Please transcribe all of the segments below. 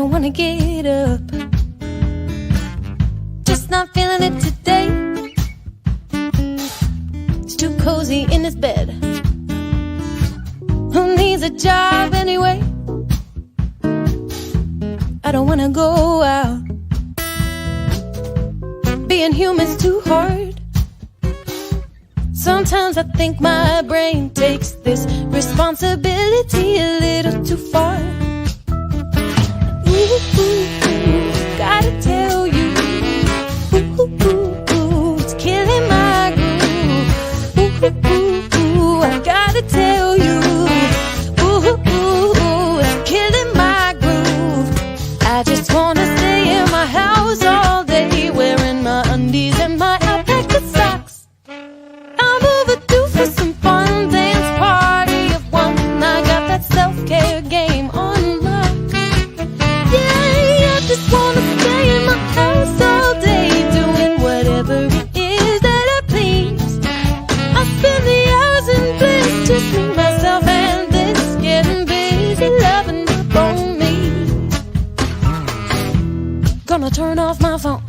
don't wanna get up, just not feeling it today. It's too cozy in his bed. Who needs a job anyway? I don't wanna go out. Being human's too hard. Sometimes I think my brain takes this responsibility a little too far. Ooh, gotta tell you, it's killing my groove. I gotta tell you, it's killing my groove. I just wanna stay in my house all day, wearing my undies and my alpaca socks. I'm overdue for some fun dance party of one. I got that self-care game on lock. Yeah, I just wanna stay in my house all day, doing whatever it is that I please. I spend the hours in bliss, just me, myself, and this, getting busy, loving up on me. Gonna turn off my phone.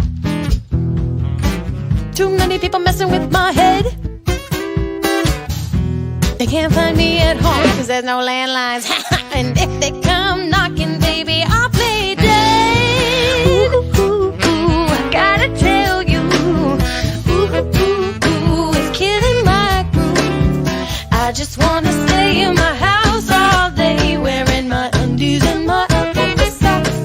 Too many people messing with my head. They can't find me at home, cause there's no landlines. And if they come knocking, baby, I'll play dead. I gotta tell you, it's killing my groove. I just wanna stay in my house all day, wearing my undies and my alpaca socks.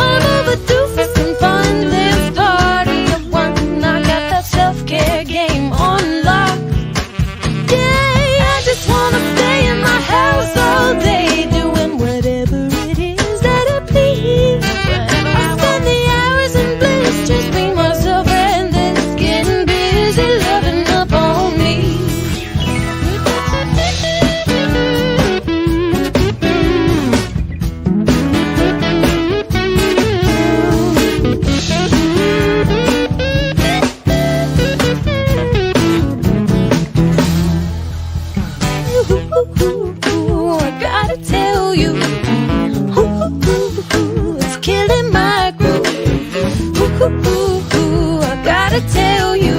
I'm overdue for some fun dance party of one. I got that self-care game on lock. Yeah, I just wanna stay in my house all day, doing whatever it is that I please. I spend the hours in bliss, just be myself, and this, getting busy, loving up on me. I gotta tell you, it's killing my groove. I gotta tell you,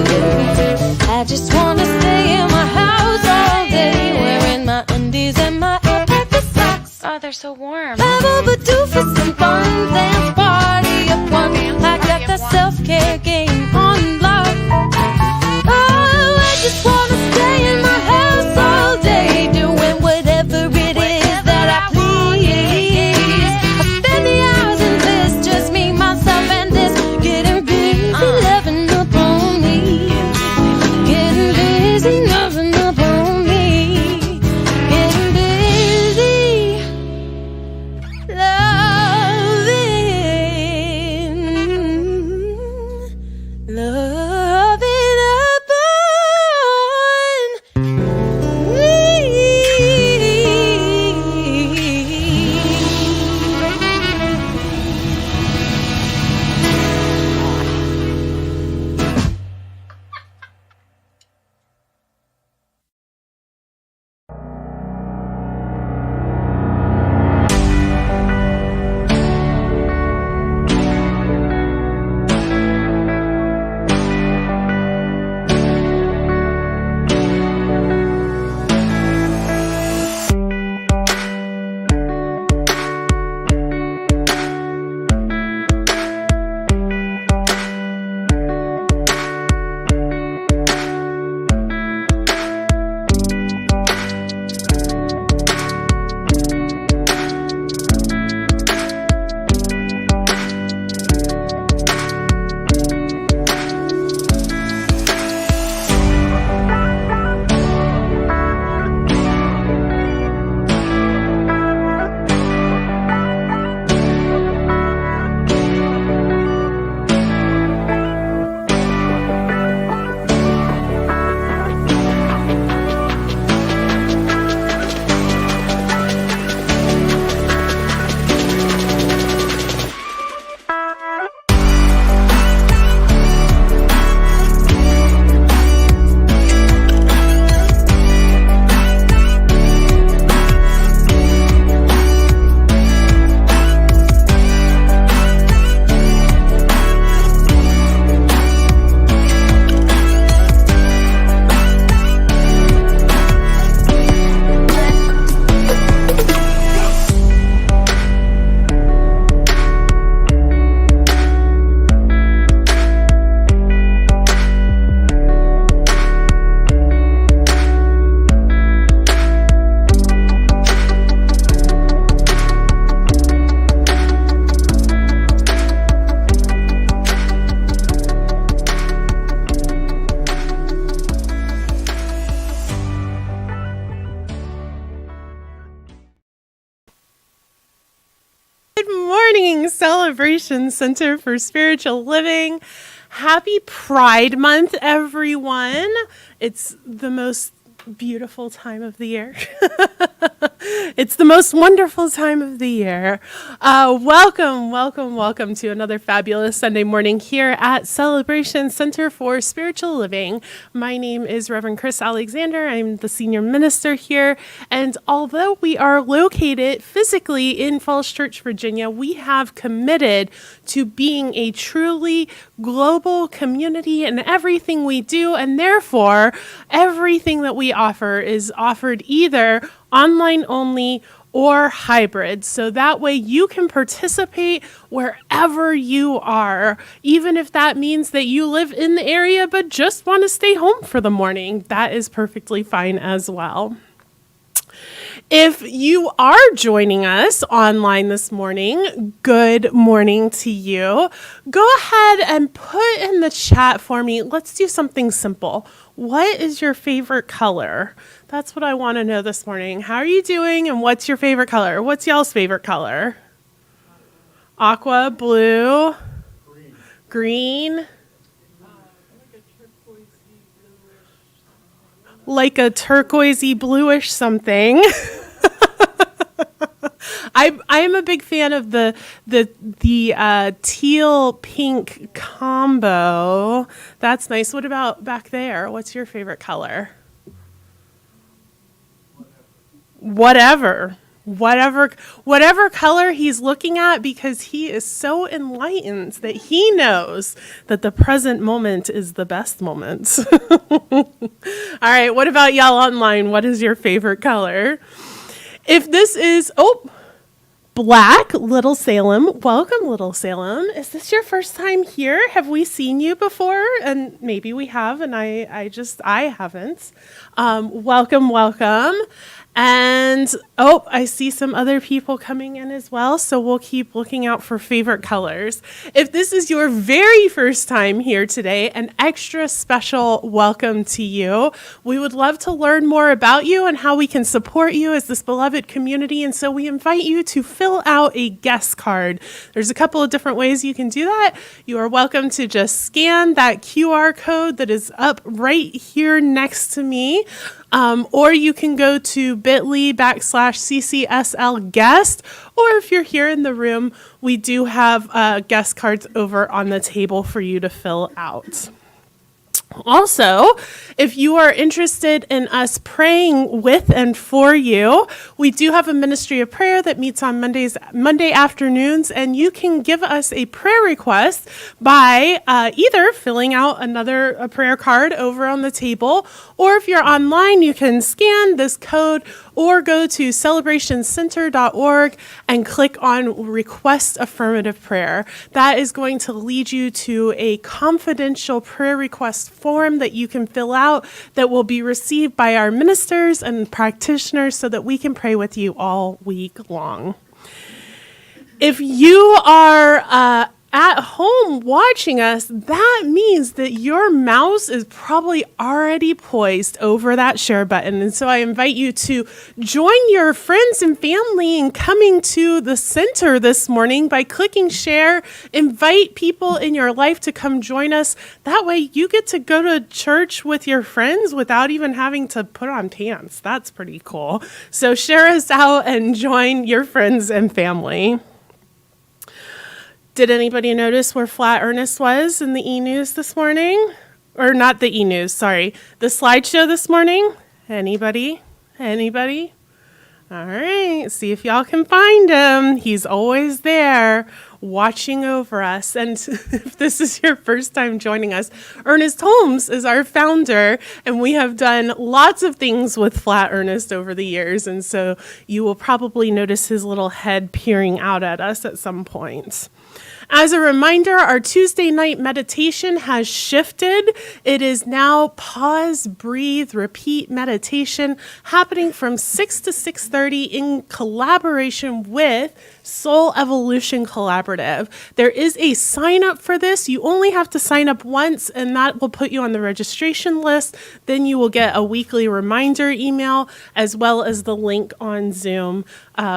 I just wanna stay in my house all day, wearing my undies and my alpaca socks. Oh, they're so warm. I'm overdue for some fun dance party of one. I got that self-care game on lock. Oh, I just wanna stay in my house all day, doing whatever it is that I please. I spend the hours in this, just me, myself, and this, getting busy, loving up on me. Getting busy, loving up on me. Getting busy, loving morning, Celebration Center for Spiritual Living. Happy Pride Month, everyone. It's the most beautiful time of the year. It's the most wonderful time of the year. Welcome to another fabulous Sunday morning here at Celebration Center for Spiritual Living. My name is Reverend Kris Alexander. I'm the senior minister here. And although we are located physically in Falls Church, Virginia, we have committed to being a truly global community in everything we do. And therefore, everything that we offer is offered either online only or hybrid. So that way you can participate wherever you are, even if that means that you live in the area but just want to stay home for the morning. That is perfectly fine as well. If you are joining us online this morning, good morning to you. Go ahead and put in the chat for me. Let's do something simple. What is your favorite color? That's what I want to know this morning. How are you doing and what's your favorite color? What's y'all's favorite color? Aqua, blue, green. Like a turquoisey bluish something. I'm a big fan of the teal pink combo. That's nice. What about back there? What's your favorite color? Whatever color he's looking at, because he is so enlightened that he knows that the present moment is the best moment. All right, what about y'all online? What is your favorite color? If this is, black, Little Salem. Welcome, Little Salem. Is this your first time here? Have we seen you before? And maybe we have, and I haven't. Welcome. And, I see some other people coming in as well, so we'll keep looking out for favorite colors. If this is your very first time here today, an extra special welcome to you. We would love to learn more about you and how we can support you as this beloved community, and so we invite you to fill out a guest card. There's a couple of different ways you can do that. You are welcome to just scan that QR code that is up right here next to me. Or you can go to bit.ly/CCSL guest, or if you're here in the room, we do have guest cards over on the table for you to fill out. Also, if you are interested in us praying with and for you, we do have a ministry of prayer that meets on Monday afternoons, and you can give us a prayer request by either filling out a prayer card over on the table, or if you're online, you can scan this code or go to celebrationcenter.org and click on Request Affirmative Prayer. That is going to lead you to a confidential prayer request form that you can fill out that will be received by our ministers and practitioners so that we can pray with you all week long. If you are at home watching us, that means that your mouse is probably already poised over that share button. And so I invite you to join your friends and family in coming to the center this morning by clicking share. Invite people in your life to come join us. That way you get to go to church with your friends without even having to put on pants. That's pretty cool. So share us out and join your friends and family. Did anybody notice where Flat Ernest was in the e-news this morning? Or not the e-news, sorry. The slideshow this morning? Anybody? All right, see if y'all can find him. He's always there watching over us. And if this is your first time joining us, Ernest Holmes is our founder, and we have done lots of things with Flat Ernest over the years. And so you will probably notice his little head peering out at us at some point. As a reminder, our Tuesday night meditation has shifted. It is now pause, breathe, repeat meditation happening from 6 to 6:30 in collaboration with Soul Evolution Collaborative. There is a sign up for this. You only have to sign up once, and that will put you on the registration list. Then you will get a weekly reminder email as well as the link on Zoom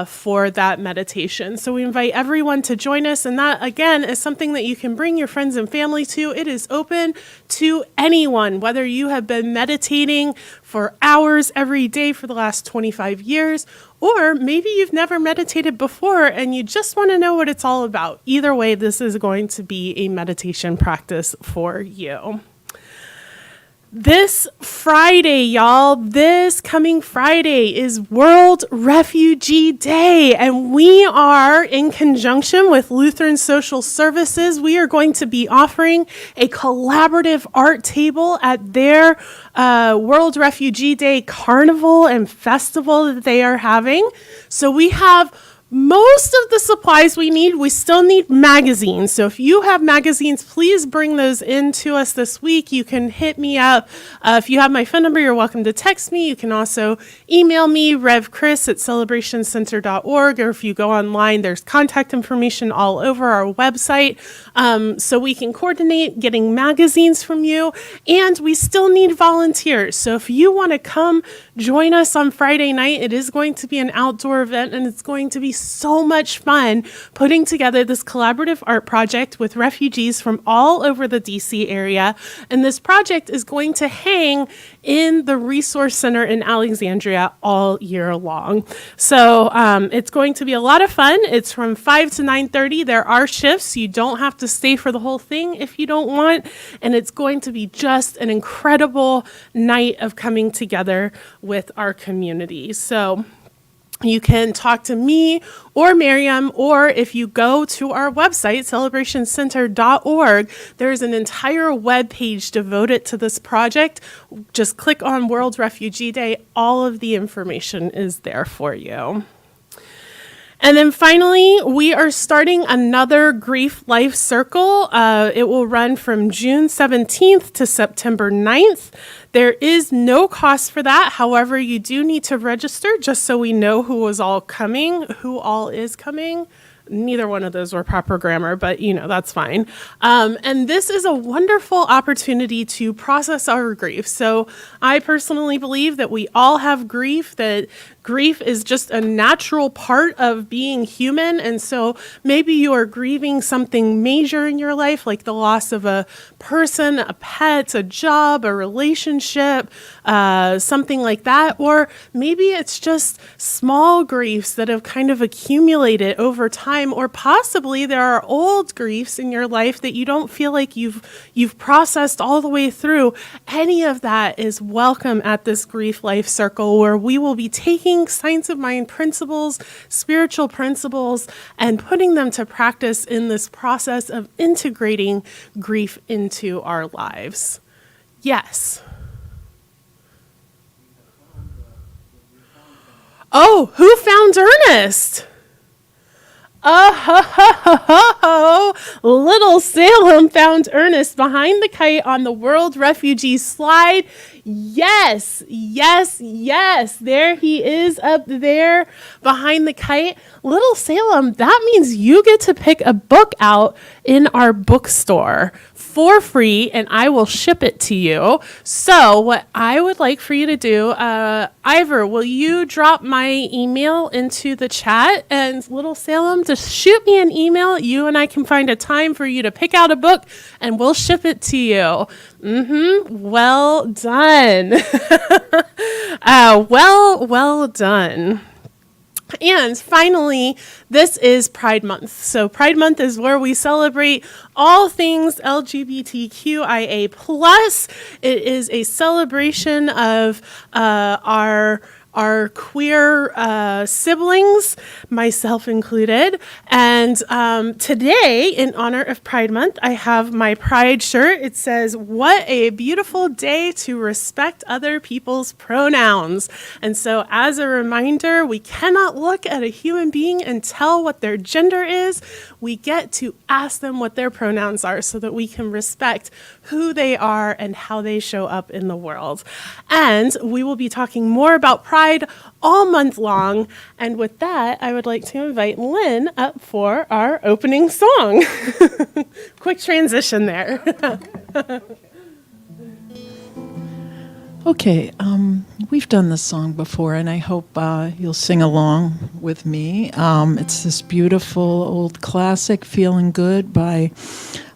for that meditation. So we invite everyone to join us, and that again is something that you can bring your friends and family to. It is open to anyone, whether you have been meditating for hours every day for the last 25 years, or maybe you've never meditated before and you just want to know what it's all about. Either way, this is going to be a meditation practice for you. This Friday, y'all, this coming Friday is World Refugee Day, and we are, in conjunction with Lutheran Social Services, we are going to be offering a collaborative art table at their World Refugee Day Carnival and Festival that they are having. So we have most of the supplies we need. We still need magazines. So if you have magazines, please bring those in to us this week. You can hit me up. If you have my phone number, you're welcome to text me. You can also email me, revkris@celebrationcenter.org, or if you go online, there's contact information all over our website. So we can coordinate getting magazines from you. And we still need volunteers. So if you want to come join us on Friday night, it is going to be an outdoor event, and it's going to be so much fun putting together this collaborative art project with refugees from all over the DC area. And this project is going to hang in the Resource Center in Alexandria all year long. So it's going to be a lot of fun. It's from 5 to 9:30. There are shifts. You don't have to stay for the whole thing if you don't want. And it's going to be just an incredible night of coming together with our community. So you can talk to me or Miriam, or if you go to our website, celebrationcenter.org, there's an entire web page devoted to this project. Just click on World Refugee Day. All of the information is there for you. And then finally, we are starting another Grief Life Circle. It will run from June 17th to September 9th. There is no cost for that. However, you do need to register just so we know who is all coming. Neither one of those were proper grammar, but that's fine. And this is a wonderful opportunity to process our grief. So I personally believe that we all have grief, that grief is just a natural part of being human. And so maybe you are grieving something major in your life, like the loss of a person, a pet, a job, a relationship, something like that. Or maybe it's just small griefs that have kind of accumulated over time. Or possibly there are old griefs in your life that you don't feel like you've processed all the way through. Any of that is welcome at this Grief Life Circle, where we will be taking science of mind principles, spiritual principles, and putting them to practice in this process of integrating grief into our lives. Yes. Oh, who found Ernest? Oh, little Salem found Ernest behind the kite on the World Refugee Slide. Yes. There he is up there behind the kite. Little Salem, that means you get to pick a book out in our bookstore for free, and I will ship it to you. So what I would like for you to do, Ivor, will you drop my email into the chat? And Little Salem, just shoot me an email. You and I can find a time for you to pick out a book, and we'll ship it to you. Well done. Well done. And finally, this is Pride Month. So Pride Month is where we celebrate all things LGBTQIA+. It is a celebration of our our queer siblings, myself included. And today, in honor of Pride Month, I have my Pride shirt. It says, "What a beautiful day to respect other people's pronouns." And so as a reminder, we cannot look at a human being and tell what their gender is. We get to ask them what their pronouns are so that we can respect who they are and how they show up in the world. And we will be talking more about Pride all month long. And with that, I would like to invite Lynn up for our opening song. Quick transition there. Okay, we've done this song before, and I hope you'll sing along with me. It's this beautiful old classic, "Feeling Good" by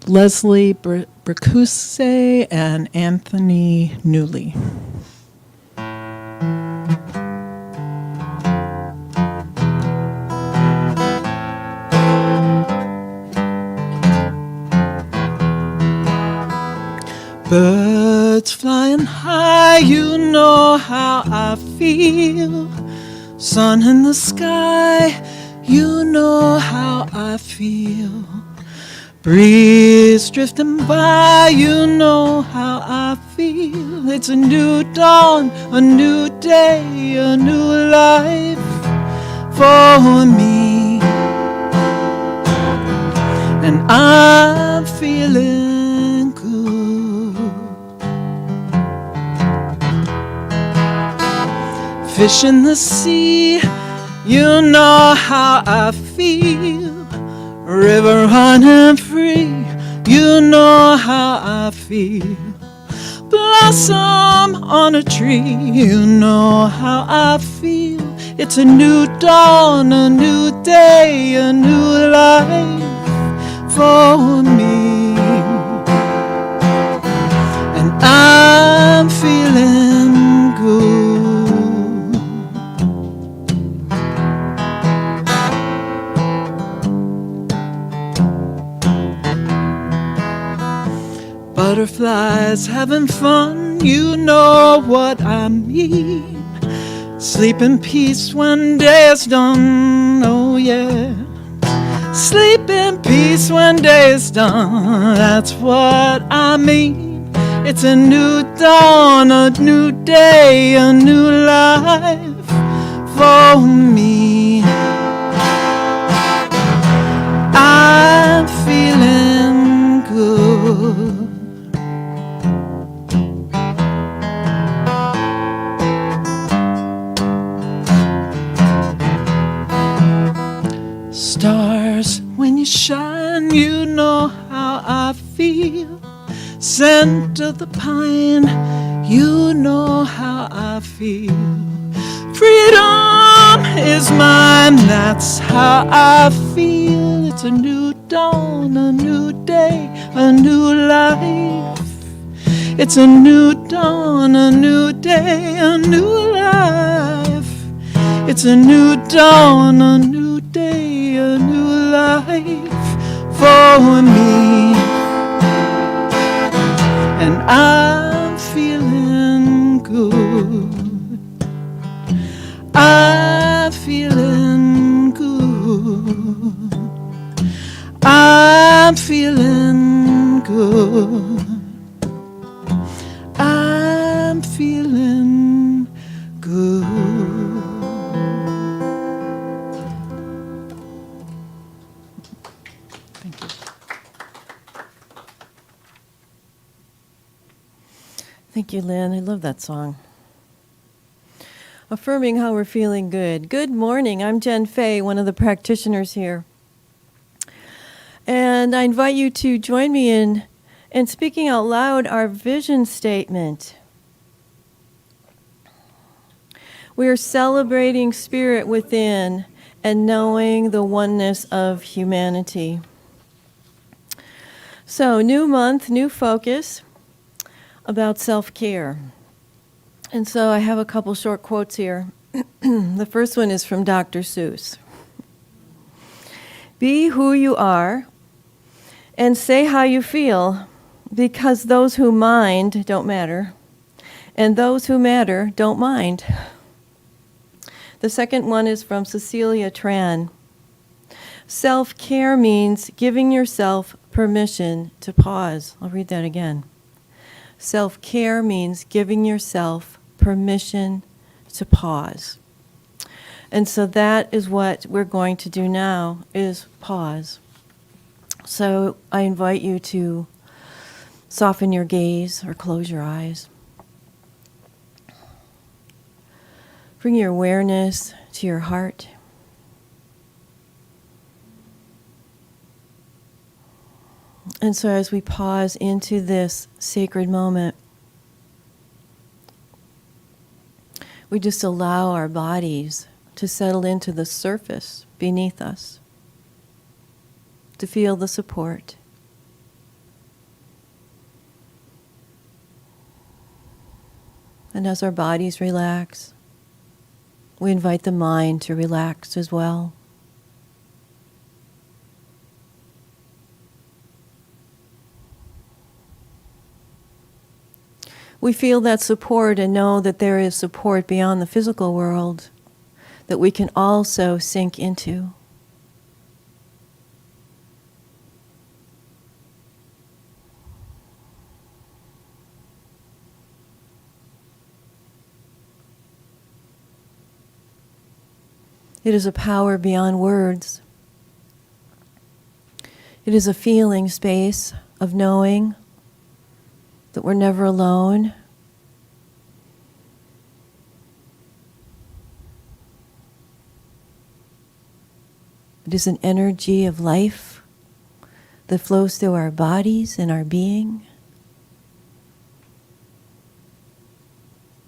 Leslie Bracuse and Anthony Newley. Birds flying high, you know how I feel. Sun in the sky, you know how I feel. Breeze drifting by, you know how I feel. It's a new dawn, a new day, a new life for me. And I'm feeling good. Fish in the sea, you know how I feel. River running free, you know how I feel. Blossom on a tree, you know how I feel. It's a new dawn, a new day, a new life for me. And I'm feeling good. Butterflies having fun, you know what I mean. Sleep in peace when day is done, oh yeah. Sleep in peace when day is done, that's what I mean. It's a new dawn, a new day, a new life for me. I'm feeling good. Stars, when you shine, you know how I feel. Scent of the pine, you know how I feel. Freedom is mine, that's how I feel. It's a new dawn, a new day, a new life. It's a new dawn, a new day, a new life. It's a new dawn, a new day, a new life for me. And I'm feeling good. I'm feeling good. I'm feeling good. I'm feeling good. Thank you. Thank you, Lynn. I love that song. Affirming how we're feeling good. Good morning. I'm Jenn Fay, one of the practitioners here. And I invite you to join me in speaking out loud our vision statement. We are celebrating spirit within and knowing the oneness of humanity. So, new month, new focus about self-care. And so I have a couple short quotes here. The first one is from Dr. Seuss. Be who you are and say how you feel, because those who mind don't matter, and those who matter don't mind. The second one is from Cecilia Tran. Self-care means giving yourself permission to pause. I'll read that again. Self-care means giving yourself permission to pause. And so that is what we're going to do now, is pause. So I invite you to soften your gaze or close your eyes. Bring your awareness to your heart. And so as we pause into this sacred moment, we just allow our bodies to settle into the surface beneath us, to feel the support. And as our bodies relax, we invite the mind to relax as well. We feel that support and know that there is support beyond the physical world that we can also sink into. It is a power beyond words. It is a feeling space of knowing that we're never alone. It is an energy of life that flows through our bodies and our being.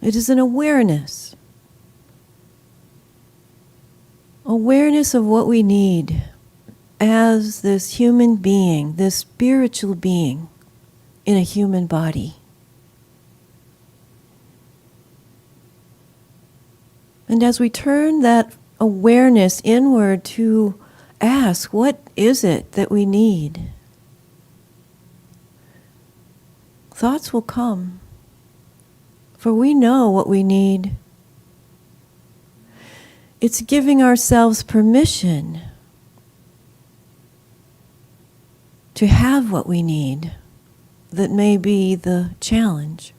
It is an awareness of what we need as this human being, this spiritual being in a human body. And as we turn that awareness inward to ask, what is it that we need? Thoughts will come, for we know what we need. It's giving ourselves permission to have what we need that may be the challenge.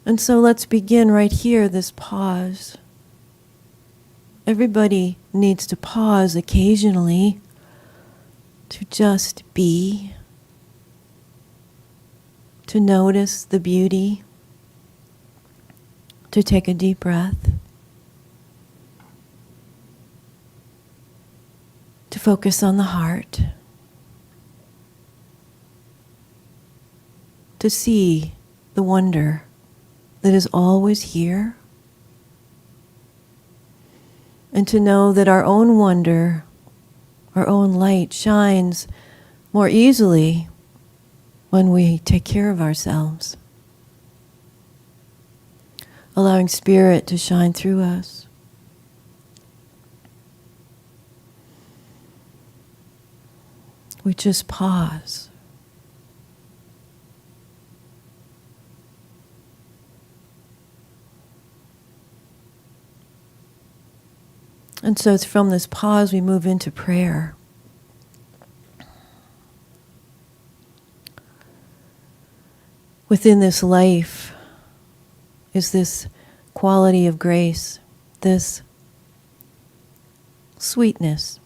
And so let's begin right here, this pause. Everybody needs to pause occasionally to just be, to notice the beauty, to take a deep breath, to focus on the heart, to see the wonder that is always here, and to know that our own wonder, our own light shines more easily when we take care of ourselves, allowing Spirit to shine through us. We just pause. And so it's from this pause we move into prayer. Within this life is this quality of grace, this sweetness,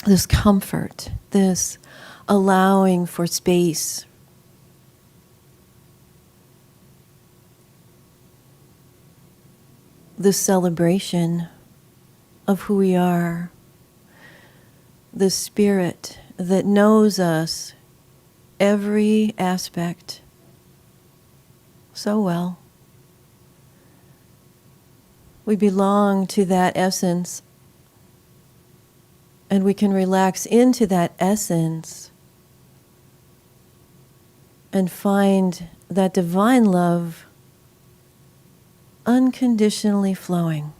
this comfort, this allowing for space, this celebration of who we are, the Spirit that knows us, every aspect, so well. We belong to that essence, and we can relax into that essence and find that divine love unconditionally flowing.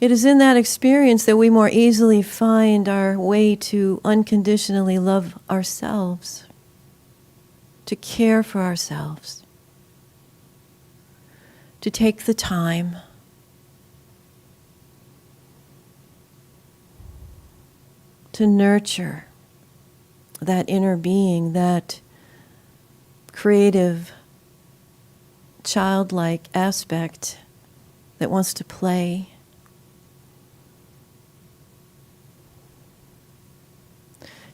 It is in that experience that we more easily find our way to unconditionally love ourselves. to care for ourselves, to take the time to nurture that inner being, that creative, childlike aspect that wants to play,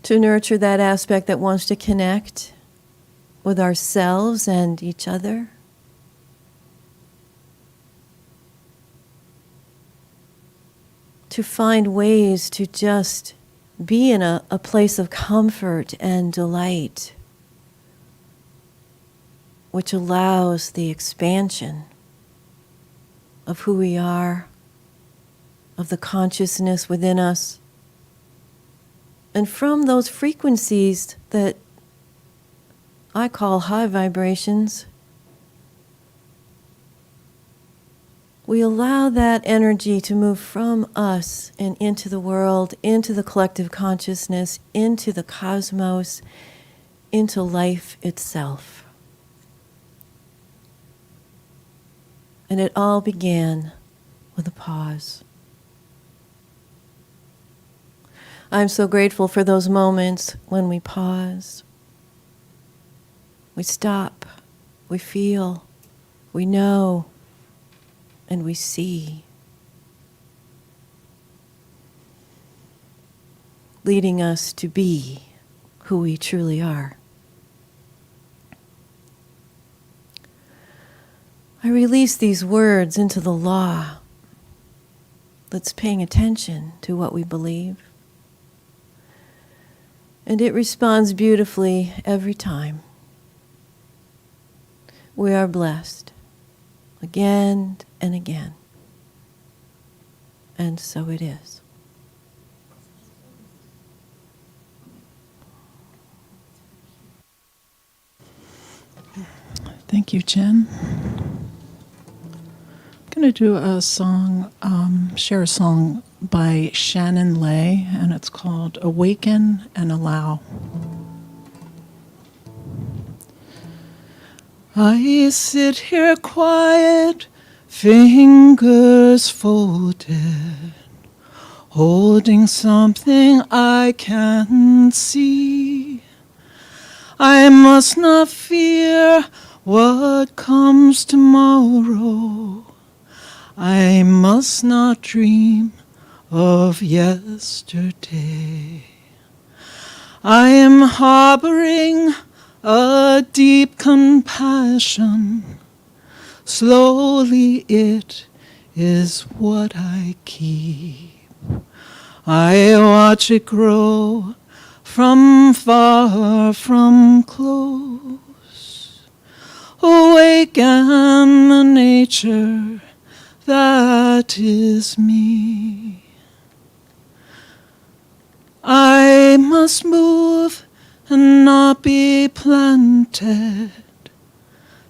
to nurture that aspect that wants to connect with ourselves and each other. To find ways to just be in a place of comfort and delight, which allows the expansion of who we are, of the consciousness within us. And from those frequencies that I call high vibrations, we allow that energy to move from us and into the world, into the collective consciousness, into the cosmos, into life itself. And it all began with a pause. I'm so grateful for those moments when we pause. We stop, we feel, we know, and we see, leading us to be who we truly are. I release these words into the law that's paying attention to what we believe. And it responds beautifully every time. We are blessed again and again. And so it is. Thank you, Jenn. I'm going to do a song, share a song by Shannon Lay, and it's called Awaken and Allow. I sit here quiet, fingers folded, holding something I can't see. I must not fear what comes tomorrow. I must not dream of yesterday. I am harboring a deep compassion. Slowly it is what I keep. I watch it grow from far, from close. Awaken the nature that is me. I must move and not be planted.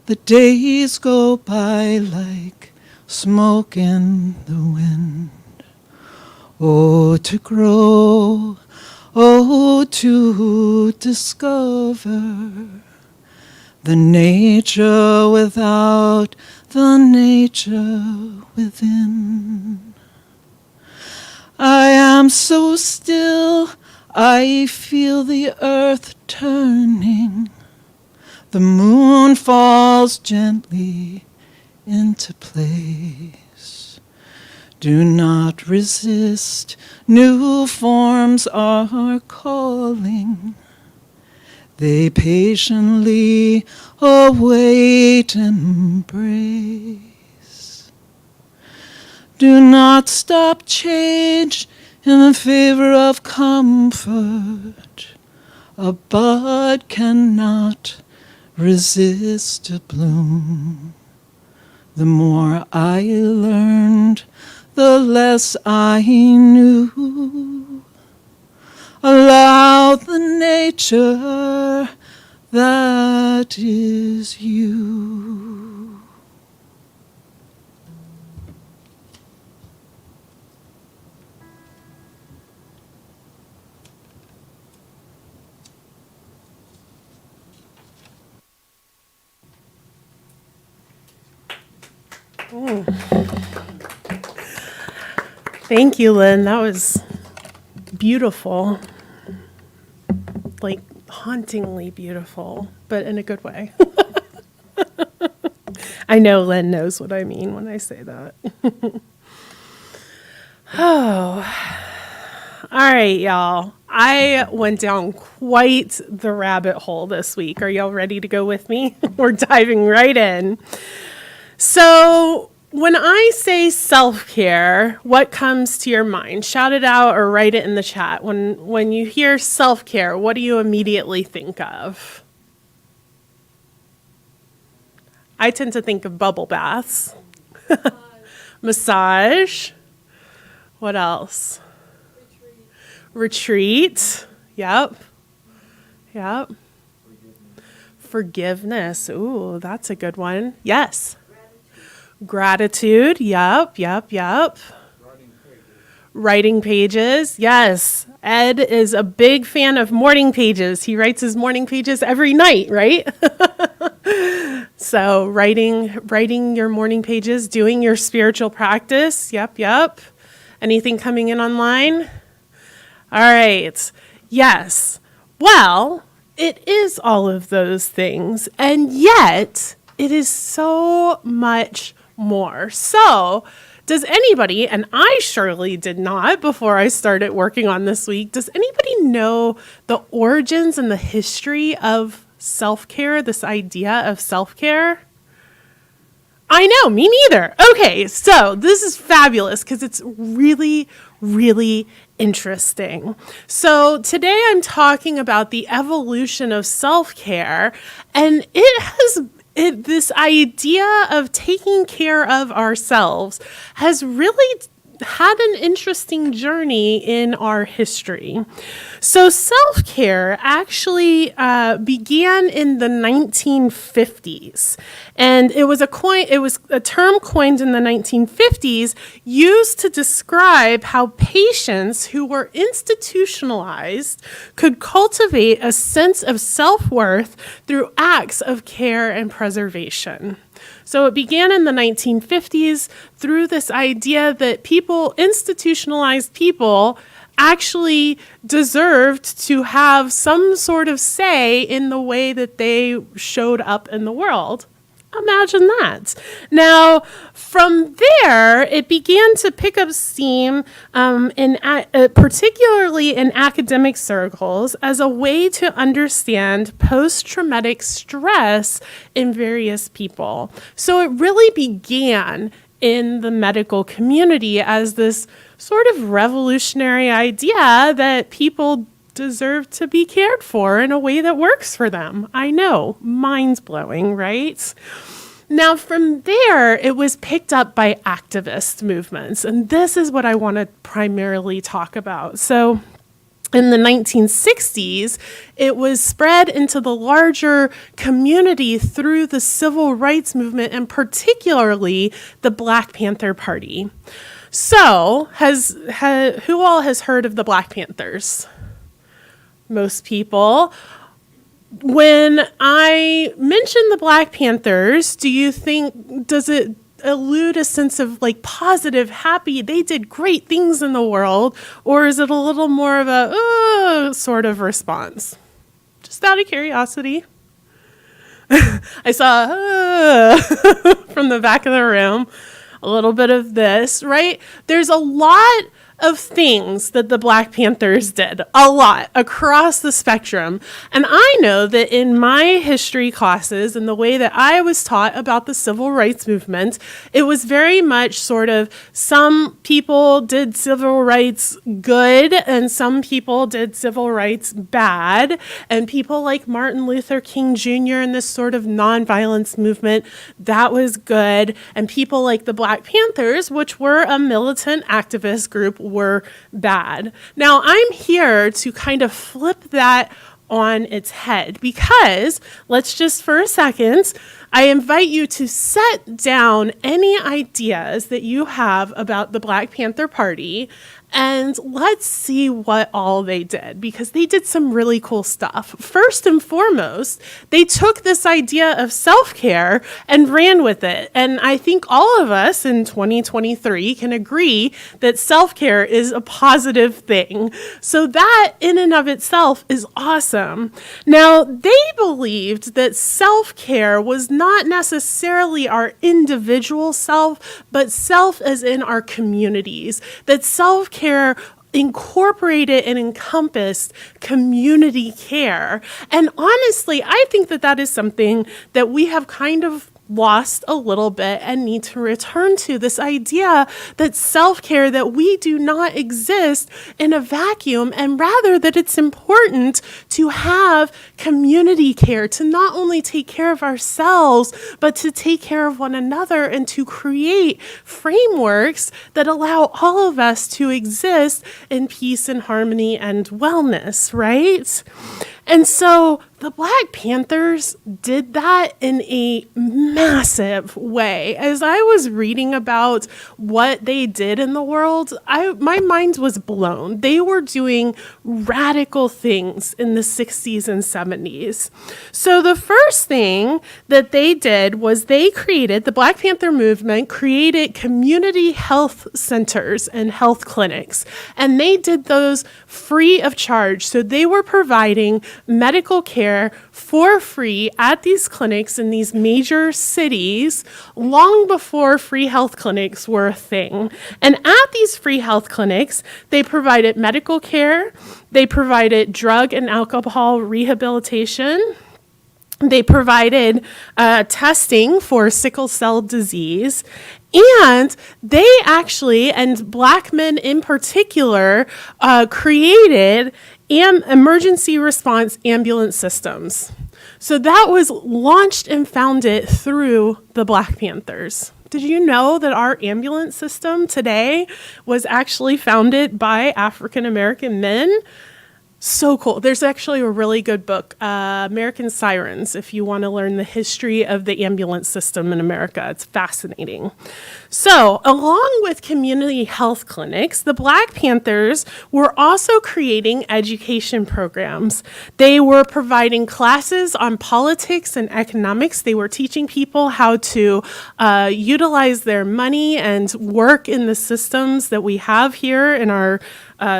The days go by like smoke in the wind. Oh, to grow, oh, to discover the nature without the nature within. I am so still, I feel the earth turning. The moon falls gently into place. Do not resist, new forms are calling. They patiently await embrace. Do not stop change in favor of comfort. A bud cannot resist a bloom. The more I learned, the less I knew. Allow the nature that is you. Thank you, Lynn. That was beautiful. Like, hauntingly beautiful, but in a good way. I know Lynn knows what I mean when I say that. Oh. All right, y'all. I went down quite the rabbit hole this week. Are y'all ready to go with me? We're diving right in. So, when I say self-care, what comes to your mind? Shout it out or write it in the chat. When you hear self-care, what do you immediately think of? I tend to think of bubble baths. Massage. What else? Retreat. Yep. Forgiveness. Ooh, that's a good one. Yes. Gratitude. Yep. Writing pages. Yes. Ed is a big fan of morning pages. He writes his morning pages every night, right? So writing your morning pages, doing your spiritual practice. Yep. Anything coming in online? All right. Yes. Well, it is all of those things, and yet it is so much more. So, does anybody, and I surely did not before I started working on this week, does anybody know the origins and the history of self-care, this idea of self-care? I know, me neither. Okay, so this is fabulous because it's really, really interesting. So today I'm talking about the evolution of self-care, and this idea of taking care of ourselves has really had an interesting journey in our history. So self-care actually began in the 1950s, and it was a term coined in the 1950s used to describe how patients who were institutionalized could cultivate a sense of self-worth through acts of care and preservation. So it began in the 1950s through this idea that institutionalized people, actually deserved to have some sort of say in the way that they showed up in the world. Imagine that. Now, from there, it began to pick up steam, particularly in academic circles, as a way to understand post-traumatic stress in various people. So it really began in the medical community as this sort of revolutionary idea that people deserve to be cared for in a way that works for them. I know, mind-blowing, right? Now, from there, it was picked up by activist movements, and this is what I want to primarily talk about. So, in the 1960s, it was spread into the larger community through the civil rights movement, and particularly the Black Panther Party. So, who all has heard of the Black Panthers? Most people. When I mention the Black Panthers, does it elude a sense of like positive, happy, they did great things in the world, or is it a little more of a sort of response? Just out of curiosity. I saw from the back of the room a little bit of this, right? There's a lot of things that the Black Panthers did, a lot, across the spectrum. And I know that in my history classes and the way that I was taught about the civil rights movement, it was very much sort of some people did civil rights good and some people did civil rights bad. And people like Martin Luther King Jr. and this sort of nonviolence movement, that was good. And people like the Black Panthers, which were a militant activist group, were bad. Now, I'm here to kind of flip that on its head because, let's just for a second, I invite you to set down any ideas that you have about the Black Panther Party And let's see what all they did, because they did some really cool stuff. First and foremost, they took this idea of self-care and ran with it. And I think all of us in 2023 can agree that self-care is a positive thing. So that in and of itself is awesome. Now, they believed that self-care was not necessarily our individual self, but self as in our communities. That self-care incorporated and encompassed community care. And honestly, I think that that is something that we have kind of lost a little bit and need to return to, this idea that self-care, that we do not exist in a vacuum, and rather that it's important to have community care, to not only take care of ourselves, but to take care of one another and to create frameworks that allow all of us to exist in peace and harmony and wellness, right? And so the Black Panthers did that in a massive way. As I was reading about what they did in the world, my mind was blown. They were doing radical things in the 60s and 70s. So the first thing that they did was the Black Panther movement created community health centers and health clinics. And they did those free of charge. So they were providing medical care for free at these clinics in these major cities long before free health clinics were a thing. And at these free health clinics, they provided medical care, they provided drug and alcohol rehabilitation, they provided testing for sickle cell disease, and they actually, and Black men in particular, created emergency response ambulance systems. So that was launched and founded through the Black Panthers. Did you know that our ambulance system today was actually founded by African American men? So cool. There's actually a really good book, American Sirens, if you want to learn the history of the ambulance system in America. It's fascinating. So, along with community health clinics, the Black Panthers were also creating education programs. They were providing classes on politics and economics. They were teaching people how to utilize their money and work in the systems that we have here in our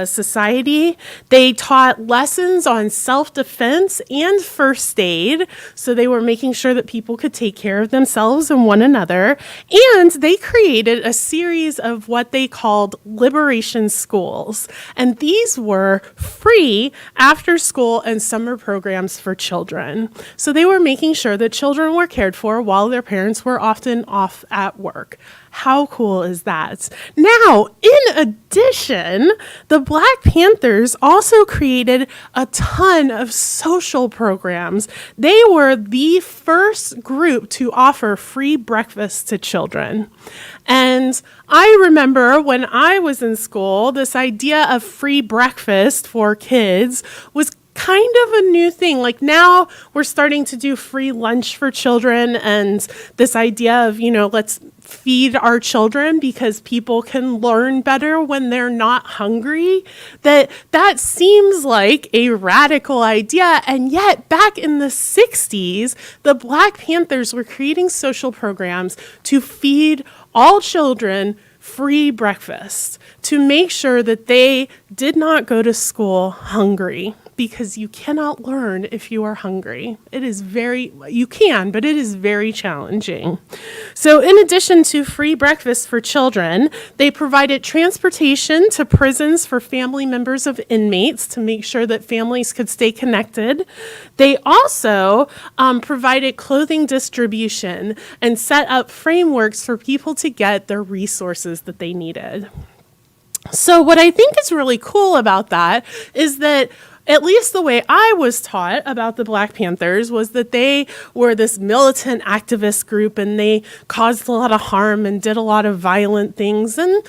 society. They taught lessons on self-defense and first aid, so they were making sure that people could take care of themselves and one another. And they created a series of what they called liberation schools. And these were free after school and summer programs for children. So they were making sure that children were cared for while their parents were often off at work. How cool is that? Now, in addition, the Black Panthers also created a ton of social programs. They were the first group to offer free breakfast to children. And I remember when I was in school, this idea of free breakfast for kids was kind of a new thing. Like now we're starting to do free lunch for children, and this idea of, let's feed our children because people can learn better when they're not hungry. That seems like a radical idea. And yet back in the 60s, the Black Panthers were creating social programs to feed all children free breakfast, to make sure that they did not go to school hungry, because you cannot learn if you are hungry. You can, but it is very challenging. So in addition to free breakfast for children, they provided transportation to prisons for family members of inmates to make sure that families could stay connected. They also provided clothing distribution and set up frameworks for people to get the resources that they needed. So what I think is really cool about that is that, at least the way I was taught about the Black Panthers, was that they were this militant activist group and they caused a lot of harm and did a lot of violent things. And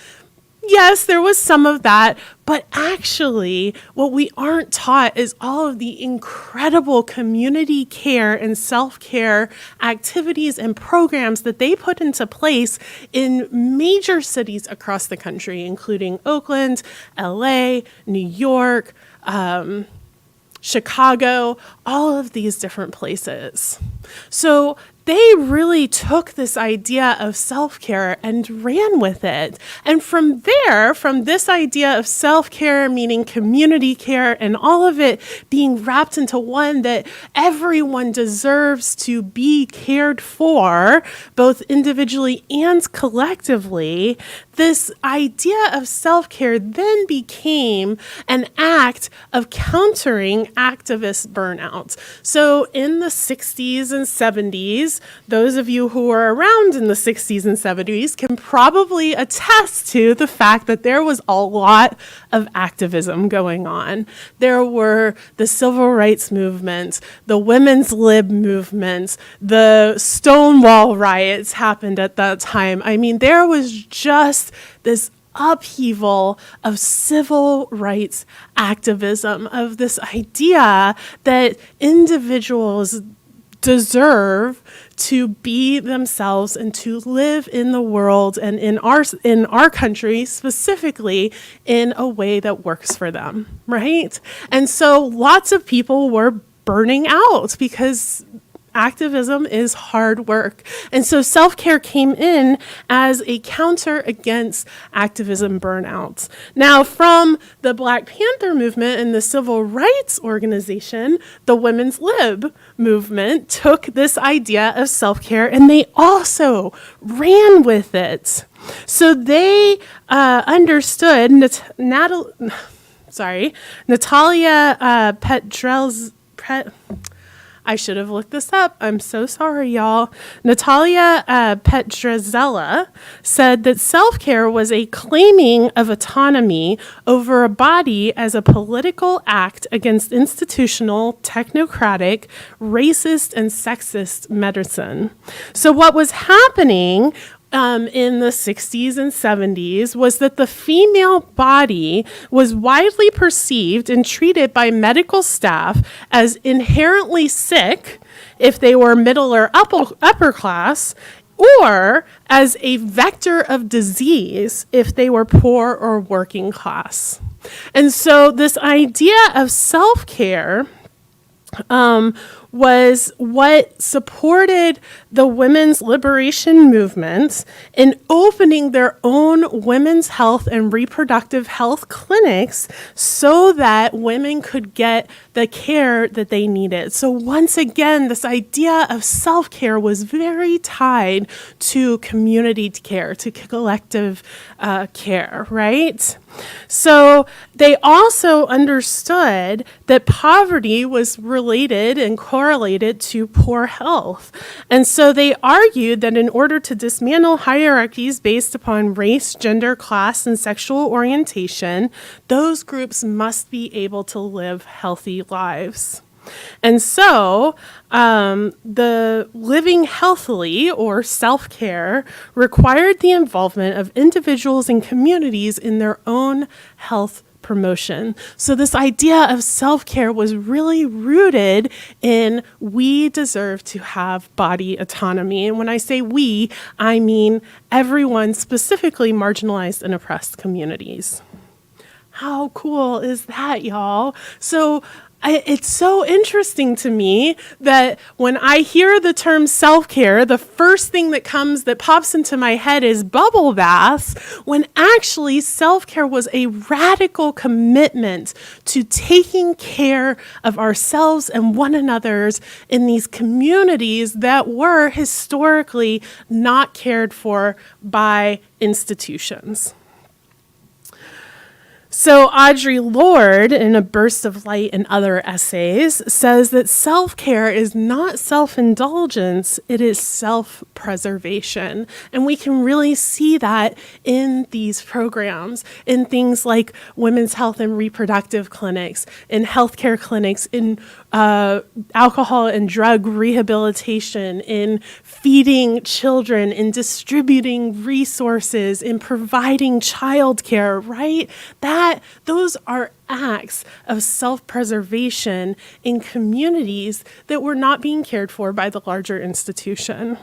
Yes, there was some of that, but actually what we aren't taught is all of the incredible community care and self-care activities and programs that they put into place in major cities across the country, including Oakland, LA, New York, Chicago, all of these different places. So they really took this idea of self-care and ran with it. And from there, from this idea of self-care, meaning community care, and all of it being wrapped into one that everyone deserves to be cared for, both individually and collectively, this idea of self-care then became an act of countering activist burnout. So in the 60s and 70s, those of you who were around in the 60s and 70s can probably attest to the fact that there was a lot of activism going on. There were the civil rights movement, the women's lib movement, the Stonewall riots happened at that time. I mean, there was just this upheaval of civil rights activism, of this idea that individuals deserve to be themselves and to live in the world and in our country specifically in a way that works for them, right? And so lots of people were burning out because activism is hard work. And so self-care came in as a counter against activism burnout. Now, from the Black Panther movement and the civil rights organization, the women's lib movement took this idea of self-care and they also ran with it. So they understood, Natalia Petrel's... I should have looked this up. I'm so sorry, y'all. Natalia Petrezella said that self-care was a claiming of autonomy over a body as a political act against institutional, technocratic, racist, and sexist medicine. So what was happening in the 60s and 70s was that the female body was widely perceived and treated by medical staff as inherently sick if they were middle or upper class, or as a vector of disease if they were poor or working class. And so this idea of self-care was what supported the women's liberation movement in opening their own women's health and reproductive health clinics so that women could get the care that they needed. So once again, this idea of self-care was very tied to community care, to collective care, right? So they also understood that poverty was related and correlated to poor health. And so they argued that in order to dismantle hierarchies based upon race, gender, class, and sexual orientation, those groups must be able to live healthy lives. And so the living healthily, or self-care, required the involvement of individuals and communities in their own health promotion. So this idea of self-care was really rooted in we deserve to have body autonomy. And when I say we, I mean everyone, specifically marginalized and oppressed communities. How cool is that, y'all? So it's so interesting to me that when I hear the term self-care, the first thing that pops into my head is bubble baths, when actually self-care was a radical commitment to taking care of ourselves and one another's in these communities that were historically not cared for by institutions. So Audre Lorde, in A Burst of Light and Other Essays, says that self-care is not self-indulgence, it is self-preservation. And we can really see that in these programs, in things like women's health and reproductive clinics, in healthcare clinics, in alcohol and drug rehabilitation, in feeding children, in distributing resources, in providing childcare, right? Those are acts of self-preservation in communities that were not being cared for by the larger institution.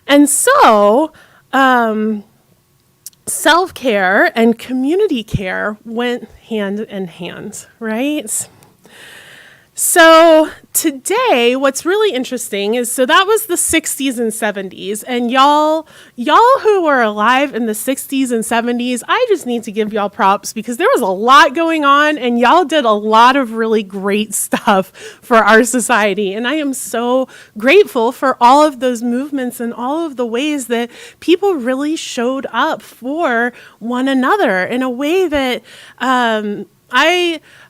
And so, self-care and community care went hand in hand, right? So today, what's really interesting is, so that was the 60s and 70s, and y'all who were alive in the 60s and 70s, I just need to give y'all props because there was a lot going on, and y'all did a lot of really great stuff for our society, and I am so grateful for all of those movements and all of the ways that people really showed up for one another in a way that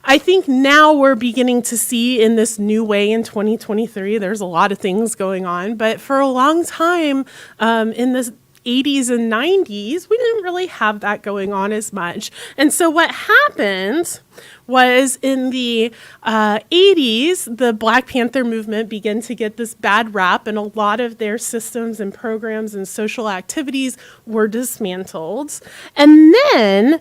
I think now we're beginning to see in this new way in 2023, there's a lot of things going on, but for a long time in the 80s and 90s, we didn't really have that going on as much. And so what happened was in the 80s, the Black Panther movement began to get this bad rap, and a lot of their systems and programs and social activities were dismantled. And then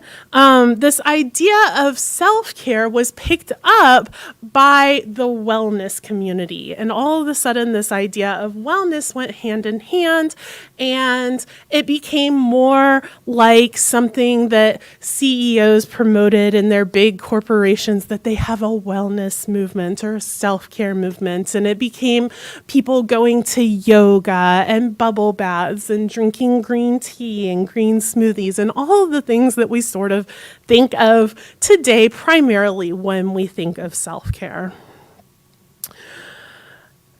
this idea of self-care was picked up by the wellness community. And all of a sudden, this idea of wellness went hand in hand, and it became more like something that CEOs promoted in their big corporations, that they have a wellness movement or a self-care movement. And it became people going to yoga and bubble baths and drinking green tea and green smoothies and all of the things that we sort of think of today primarily when we think of self-care.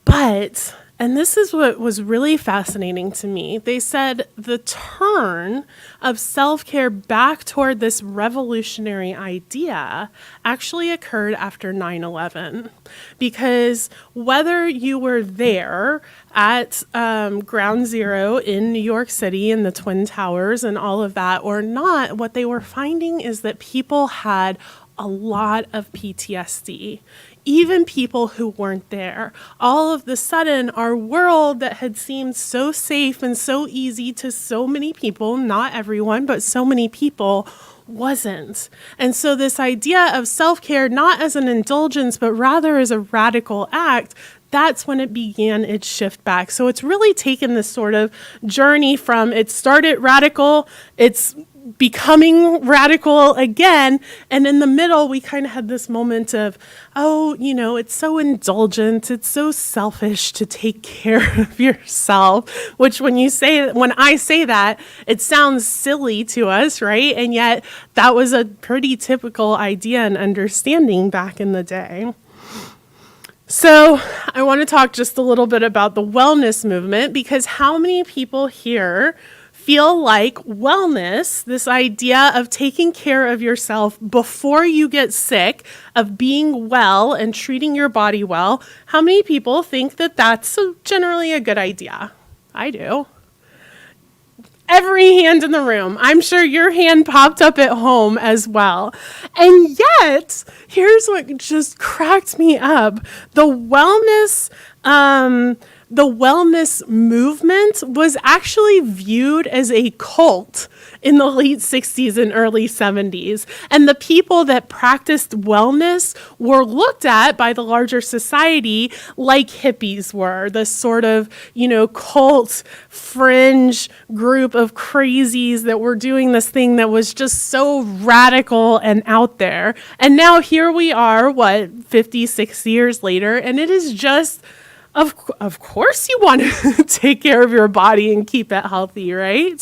But, and this is what was really fascinating to me, they said the turn of self-care back toward this revolutionary idea actually occurred after 9/11. Because whether you were there at Ground Zero in New York City and the Twin Towers and all of that or not, what they were finding is that people had a lot of PTSD. Even people who weren't there. All of the sudden, our world that had seemed so safe and so easy to so many people, not everyone, but so many people, wasn't. And so this idea of self-care, not as an indulgence, but rather as a radical act, that's when it began its shift back. So it's really taken this sort of journey from it started radical, it's becoming radical again, and in the middle we kind of had this moment of, oh, you know, it's so indulgent, it's so selfish to take care of yourself, which when I say that, it sounds silly to us, right? And yet that was a pretty typical idea and understanding back in the day. So I want to talk just a little bit about the wellness movement, because how many people here feel like wellness, this idea of taking care of yourself before you get sick, of being well and treating your body well, how many people think that that's generally a good idea? I do. Every hand in the room. I'm sure your hand popped up at home as well. And yet, here's what just cracked me up. The wellness movement was actually viewed as a cult in the late 60s and early 70s. And the people that practiced wellness were looked at by the larger society like hippies were, this sort of, cult fringe group of crazies that were doing this thing that was just so radical and out there. And now here we are, 50, 60 years later, and it is just, Of course you want to take care of your body and keep it healthy, right?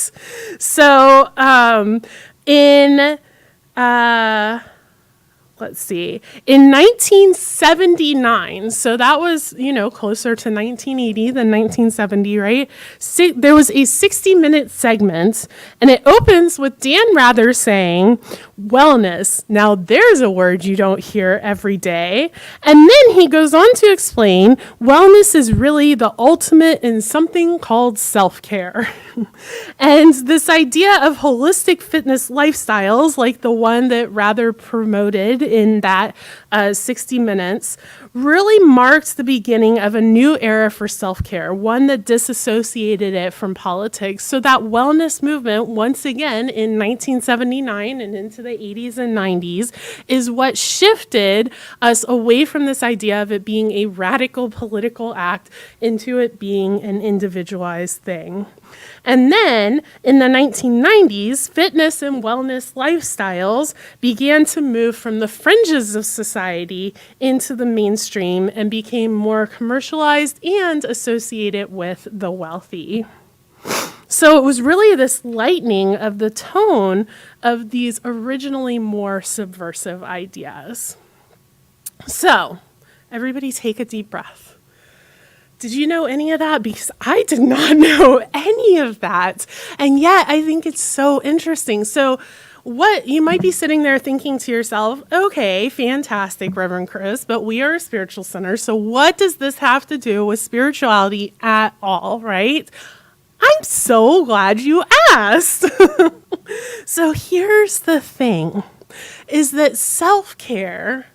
So let's let's see, in 1979, so that was, closer to 1980 than 1970, right? There was a 60-minute segment, and it opens with Dan Rather saying, wellness. Now, there's a word you don't hear every day. And then he goes on to explain, wellness is really the ultimate in something called self-care. And this idea of holistic fitness lifestyles, like the one that Rather promoted in that 60 minutes, really marked the beginning of a new era for self-care, one that disassociated it from politics. So that wellness movement, once again, in 1979 and into the 80s and 90s, is what shifted us away from this idea of it being a radical political act into it being an individualized thing. And then in the 1990s, fitness and wellness lifestyles began to move from the fringes of society into the mainstream and became more commercialized and associated with the wealthy. So it was really this lightening of the tone of these originally more subversive ideas. So everybody take a deep breath. Did you know any of that? Because I did not know any of that. And yet I think it's so interesting. So what you might be sitting there thinking to yourself, okay, fantastic, Reverend Kris, but we are a spiritual center. So what does this have to do with spirituality at all, right? I'm so glad you asked. So here's the thing, is that self-care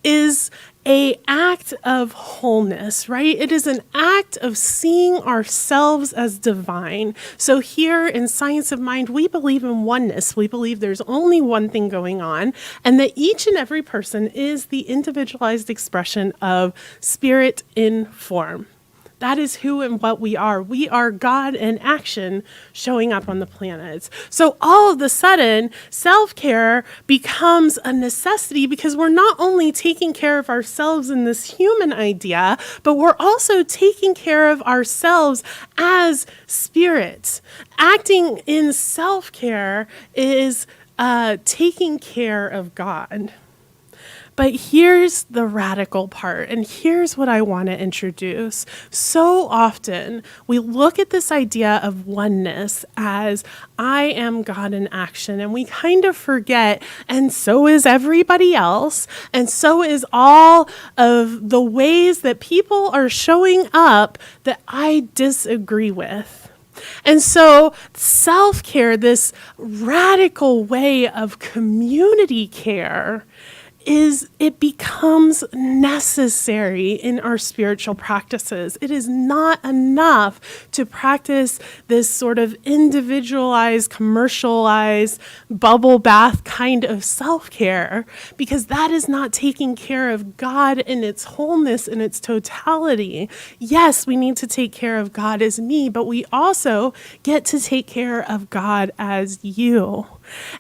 is an act of wholeness, right? It is an act of seeing ourselves as divine. So here in Science of Mind, we believe in oneness. We believe there's only one thing going on, and that each and every person is the individualized expression of spirit in form. That is who and what we are. We are God in action showing up on the planet. So all of a sudden, self-care becomes a necessity because we're not only taking care of ourselves in this human idea, but we're also taking care of ourselves as spirits. Acting in self-care is taking care of God. But here's the radical part, and here's what I want to introduce. So often, we look at this idea of oneness as I am God in action, and we kind of forget, and so is everybody else, and so is all of the ways that people are showing up that I disagree with. And so self-care, this radical way of community care, it becomes necessary in our spiritual practices. It is not enough to practice this sort of individualized, commercialized, bubble bath kind of self-care, because that is not taking care of God in its wholeness, in its totality. Yes, we need to take care of God as me, but we also get to take care of God as you.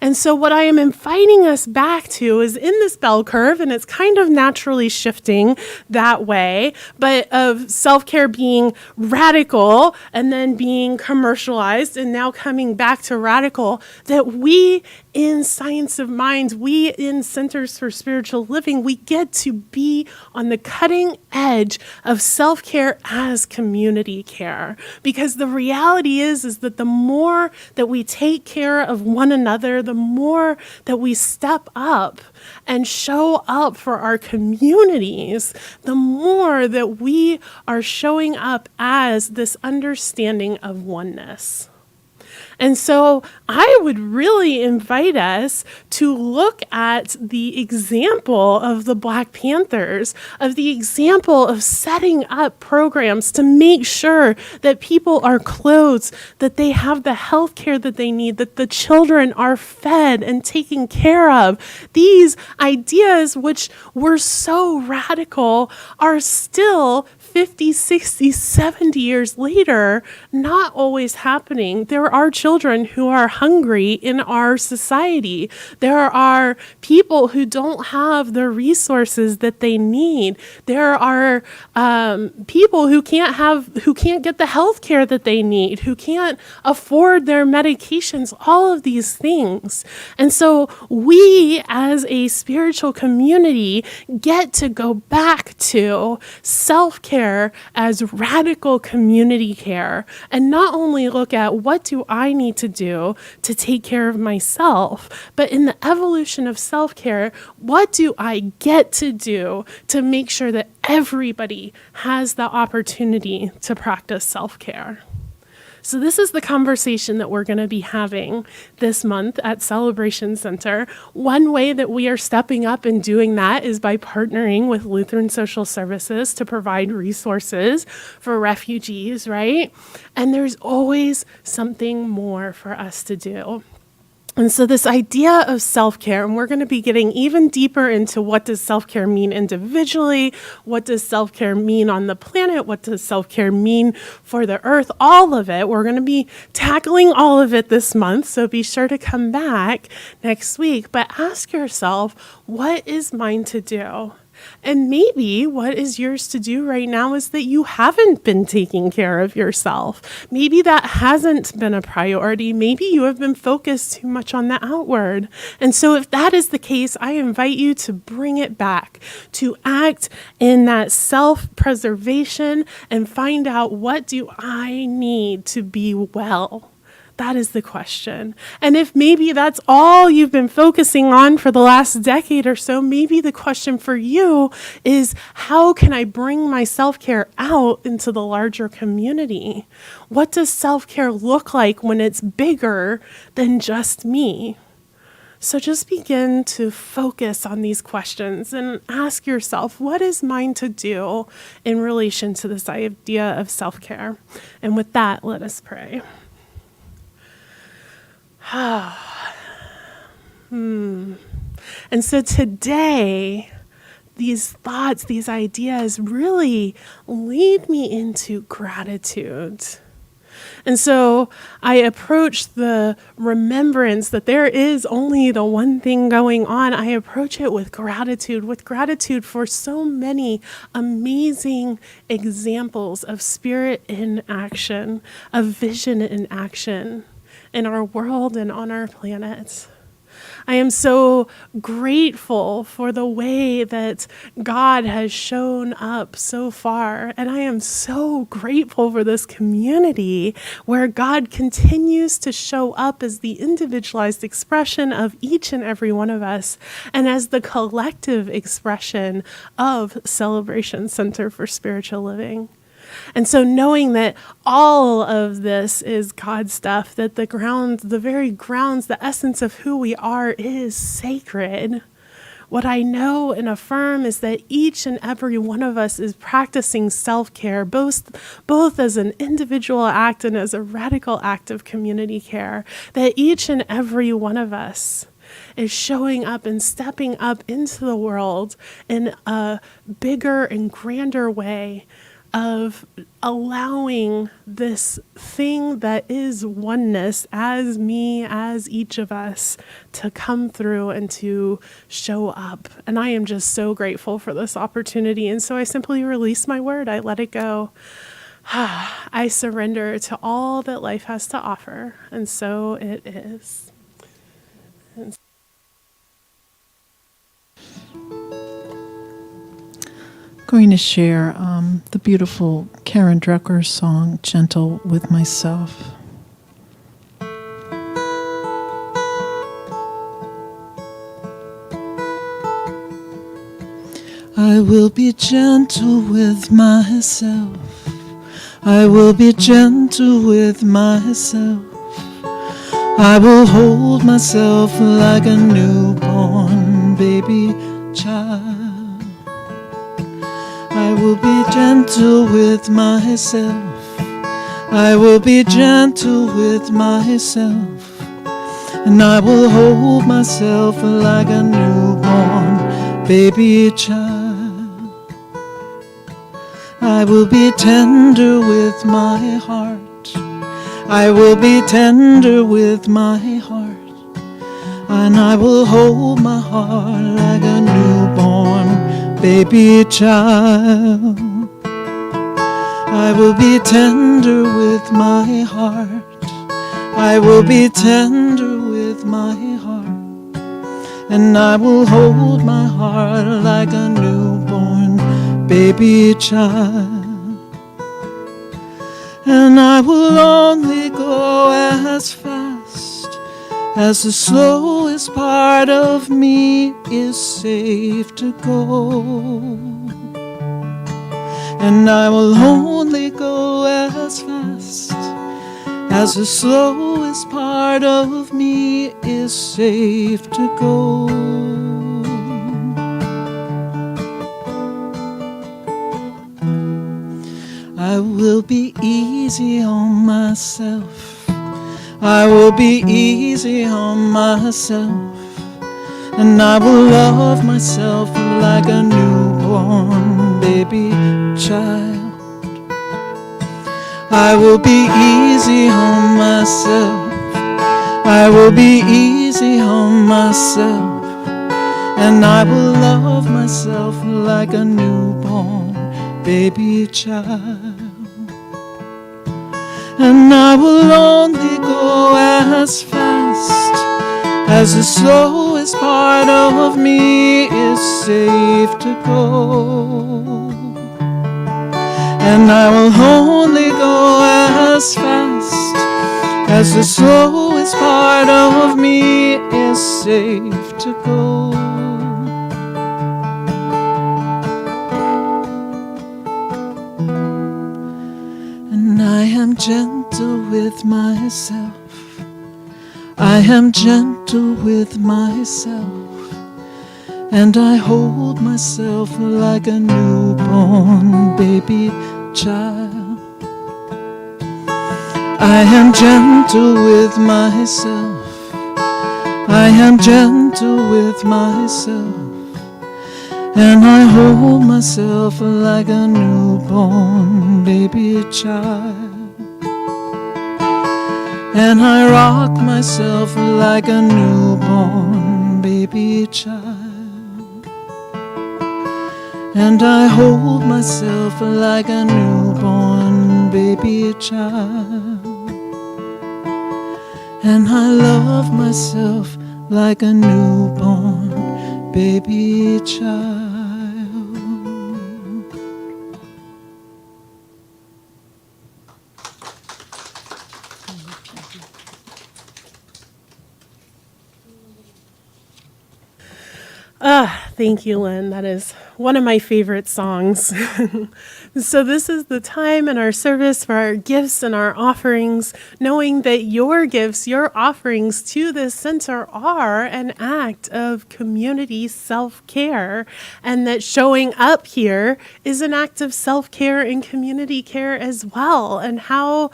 And so what I am inviting us back to is in this bell curve, and it's kind of naturally shifting that way, but of self-care being radical and then being commercialized and now coming back to radical, that we in Science of Mind, we in Centers for Spiritual Living, we get to be on the cutting edge of self-care as community care. Because the reality is that the more that we take care of one another, the more that we step up and show up for our communities, the more that we are showing up as this understanding of oneness. And so I would really invite us to look at the example of the Black Panthers, of the example of setting up programs to make sure that people are clothed, that they have the health care that they need, that the children are fed and taken care of. These ideas, which were so radical, are still 50, 60, 70 years later, not always happening. There are children who are hungry in our society. There are people who don't have the resources that they need. There are people who can't get the health care that they need, who can't afford their medications, all of these things. And so we as a spiritual community get to go back to self-care as radical community care, and not only look at what do I need to do to take care of myself, but in the evolution of self-care, what do I get to do to make sure that everybody has the opportunity to practice self-care? So this is the conversation that we're going to be having this month at Celebration Center. One way that we are stepping up and doing that is by partnering with Lutheran Social Services to provide resources for refugees, right? And there's always something more for us to do. And so this idea of self-care, and we're going to be getting even deeper into what does self-care mean individually, what does self-care mean on the planet, what does self-care mean for the earth, all of it. We're going to be tackling all of it this month, so be sure to come back next week. But ask yourself, what is mine to do? And maybe what is yours to do right now is that you haven't been taking care of yourself. Maybe that hasn't been a priority. Maybe you have been focused too much on the outward. And so if that is the case, I invite you to bring it back, to act in that self-preservation and find out, what do I need to be well? That is the question. And if maybe that's all you've been focusing on for the last decade or so, maybe the question for you is, how can I bring my self-care out into the larger community? What does self-care look like when it's bigger than just me? So just begin to focus on these questions and ask yourself, what is mine to do in relation to this idea of self-care? And with that, let us pray. And so today, these thoughts, these ideas really lead me into gratitude. And so I approach the remembrance that there is only the one thing going on. I approach it with gratitude for so many amazing examples of spirit in action, of vision in action in our world and on our planet. I am so grateful for the way that God has shown up so far. And I am so grateful for this community where God continues to show up as the individualized expression of each and every one of us, and as the collective expression of Celebration Center for Spiritual Living. And so knowing that all of this is God stuff, that the very grounds, the essence of who we are is sacred, what I know and affirm is that each and every one of us is practicing self-care, both as an individual act and as a radical act of community care, that each and every one of us is showing up and stepping up into the world in a bigger and grander way of allowing this thing that is oneness, as me, as each of us, to come through and to show up. And I am just so grateful for this opportunity. And so I simply release my word. I let it go. I surrender to all that life has to offer. And so it is. Going to share the beautiful Karen Drucker song, Gentle with Myself. I will be gentle with myself. I will be gentle with myself. I will hold myself like a newborn baby child. I will be gentle with myself. I will be gentle with myself. And I will hold myself like a newborn baby child. I will be tender with my heart. I will be tender with my heart. And I will hold my heart like a newborn baby child. I will be tender with my heart. I will be tender with my heart. And I will hold my heart like a newborn baby child. And I will only go as fast as the slowest part of me is safe to go. And I will only go as fast as the slowest part of me is safe to go. I will be easy on myself. I will be easy on myself. And I will love myself like a newborn baby child. I will be easy on myself. I will be easy on myself. And I will love myself like a newborn baby child. And I will only go as fast as the slowest part of me is safe to go. And I will only go as fast as the slowest part of me is safe to go. And I am gentle with myself. I am gentle with myself. And I hold myself like a newborn baby child. I am gentle with myself. I am gentle with myself. And I hold myself like a newborn baby child. And I rock myself like a newborn baby child. And I hold myself like a newborn baby child. And I love myself like a newborn baby child. Thank you, Lynn. That is one of my favorite songs. So this is the time in our service for our gifts and our offerings, knowing that your gifts, your offerings to this center are an act of community self-care, and that showing up here is an act of self-care and community care as well. And how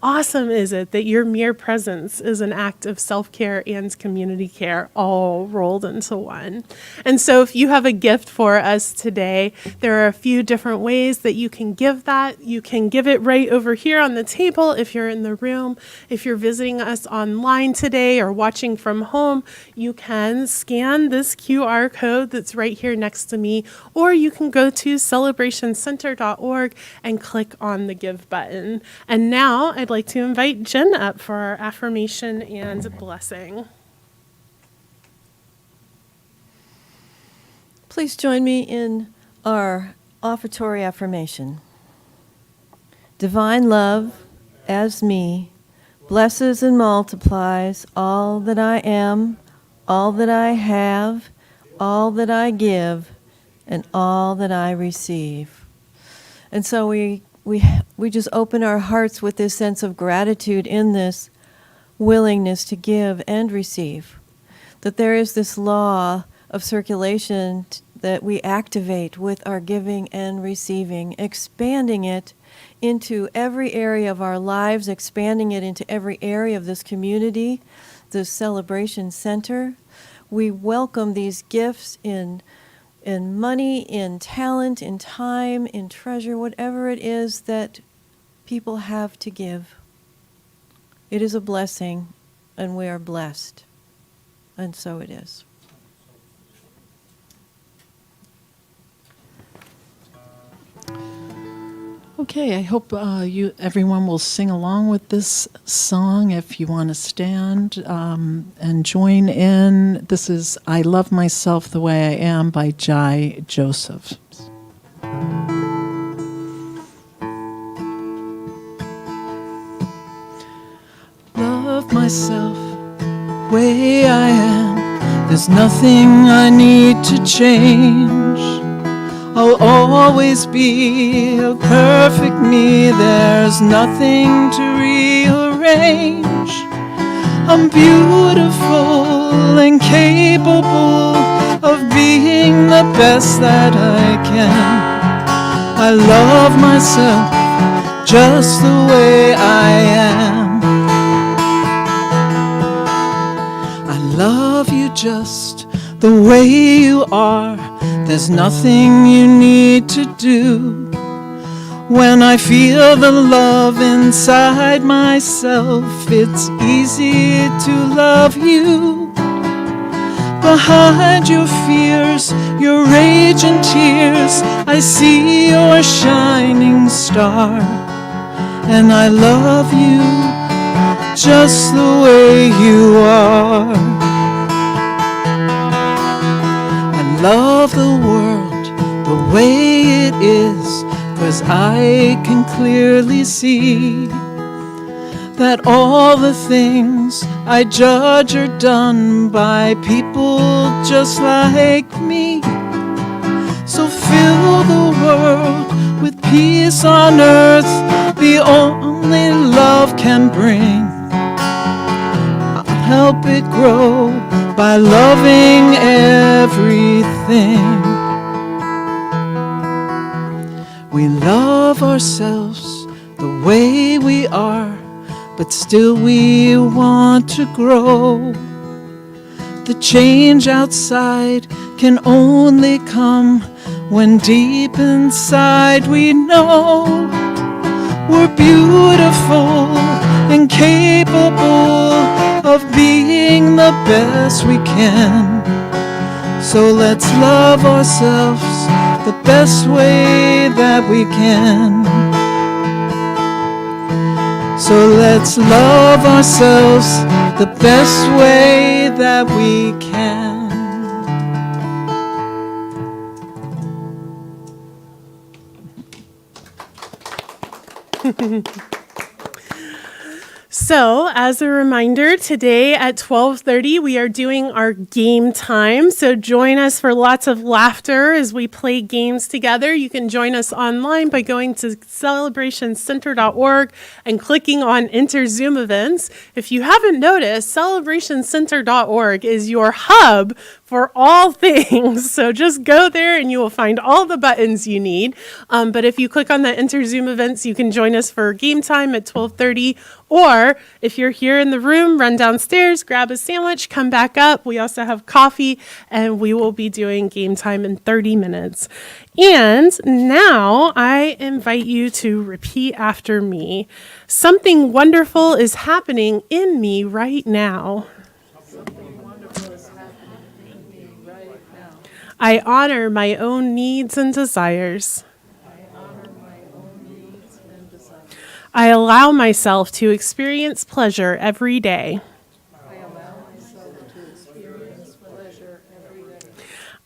awesome is it that your mere presence is an act of self-care and community care all rolled into one? And so if you have a gift for us today, there are a few different ways that you can give that. You can give it right over here on the table if you're in the room. If you're visiting us online today or watching from home, you can scan this QR code that's right here next to me, or you can go to celebrationcenter.org and click on the give button. And now I'd like to invite Jenn up for our affirmation and blessing. Please join me in our offertory affirmation. Divine love, as me, blesses and multiplies all that I am, all that I have, all that I give, and all that I receive. And so we just open our hearts with this sense of gratitude in this willingness to give and receive. That there is this law of circulation that we activate with our giving and receiving, expanding it into every area of our lives, expanding it into every area of this community, this celebration center. We welcome these gifts in in money, in talent, in time, in treasure, whatever it is that people have to give. It is a blessing, and we are blessed. And so it is. Okay, I hope everyone will sing along with this song. If you want to stand and join in, this is "I Love Myself the Way I Am" by Jai Joseph. Love myself the way I am. There's nothing I need to change. I'll always be a perfect me. There's nothing to rearrange. I'm beautiful and capable of being the best that I can. I love myself just the way I am. I love you just the way you are. There's nothing you need to do. When I feel the love inside myself, it's easy to love you. Behind your fears, your rage and tears, I see your shining star. And I love you just the way you are. Love the world the way it is, 'cause I can clearly see that all the things I judge are done by people just like me. So fill the world with peace on earth, the only love can bring. I'll help it grow by loving everything. We love ourselves the way we are, but still we want to grow. The change outside can only come when deep inside we know we're beautiful and capable of being the best we can. So let's love ourselves the best way that we can. So let's love ourselves the best way that we can. So, as a reminder, today at 12:30, we are doing our game time. So join us for lots of laughter as we play games together. You can join us online by going to celebrationcenter.org and clicking on Enter Zoom Events. If you haven't noticed, celebrationcenter.org is your hub for all things. So just go there and you will find all the buttons you need. But if you click on the Enter Zoom Events, you can join us for game time at 12:30. Or if you're here in the room, run downstairs, grab a sandwich, come back up. We also have coffee, and we will be doing game time in 30 minutes. And now I invite you to repeat after me. Something wonderful is happening in me right now. I honor my own needs and desires. I allow myself to experience pleasure every day.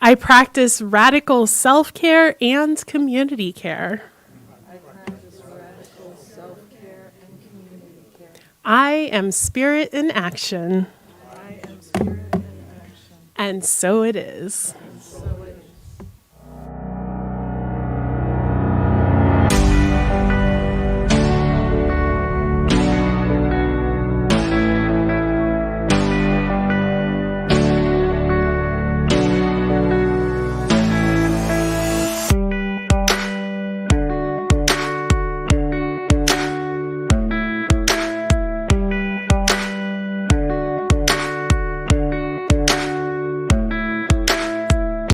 I practice radical self-care and community care. I am spirit in action. And so it is.